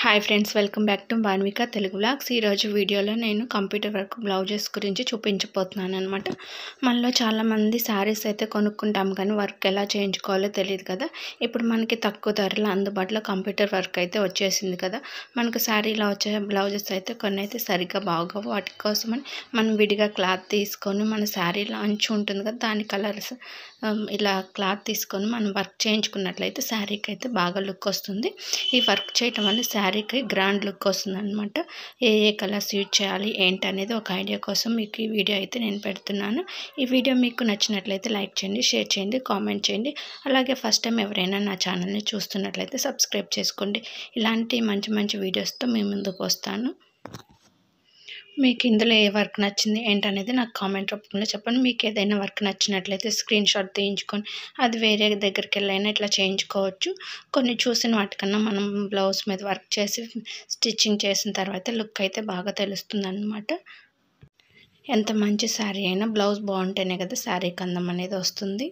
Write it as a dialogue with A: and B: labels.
A: Hi friends, welcome back to Banvika Telugu vlogs. ఈరోజు వీడియోలో నేను కంప్యూటర్ వర్క్ బ్లౌజెస్ గురించి చూపించబోతున్నాను అనమాట. మనలో చాలామంది శారీస్ అయితే కొనుక్కుంటాం, కానీ వర్క్ ఎలా చేయించుకోవాలో తెలియదు కదా. ఇప్పుడు మనకి తక్కువ ధరలో అందుబాటులో కంప్యూటర్ వర్క్ అయితే వచ్చేసింది కదా. మనకు శారీలో వచ్చే బ్లౌజెస్ అయితే కొన్ని అయితే సరిగ్గా బాగోవు. వాటి కోసమని మనం విడిగా క్లాత్ తీసుకొని మన శారీలో అంచు ఉంటుంది కదా, దాని కలర్స్ ఇలా క్లాత్ తీసుకొని మనం వర్క్ చేయించుకున్నట్లయితే శారీకి అయితే బాగా లుక్ వస్తుంది. ఈ వర్క్ చేయటం వల్ల శారీకి గ్రాండ్ లుక్ వస్తుంది అనమాట. ఏ కలర్స్ యూజ్ చేయాలి ఏంటి అనేది ఒక ఐడియా కోసం మీకు ఈ వీడియో అయితే నేను పెడుతున్నాను. ఈ వీడియో మీకు నచ్చినట్లయితే లైక్ చేయండి, షేర్ చేయండి, కామెంట్ చేయండి. అలాగే ఫస్ట్ టైం ఎవరైనా నా ఛానల్ని చూస్తున్నట్లయితే సబ్స్క్రైబ్ చేసుకోండి. ఇలాంటి మంచి మంచి వీడియోస్తో మీ ముందుకు వస్తాను. మీకు ఇందులో ఏ వర్క్ నచ్చింది ఏంటనేది నాకు కామెంట్ రూపంలో చెప్పండి. మీకు ఏదైనా వర్క్ నచ్చినట్లయితే స్క్రీన్ షాట్ తీయించుకొని అది వేరే దగ్గరికి వెళ్ళైనా ఇట్లా చేయించుకోవచ్చు. కొన్ని చూసిన వాటికన్నా మనం బ్లౌజ్ మీద వర్క్ చేసి స్టిచ్చింగ్ చేసిన తర్వాత లుక్ అయితే బాగా తెలుస్తుంది అన్నమాట. ఎంత మంచి శారీ అయినా బ్లౌజ్ బాగుంటేనే కదా శారీకి అందం అనేది వస్తుంది.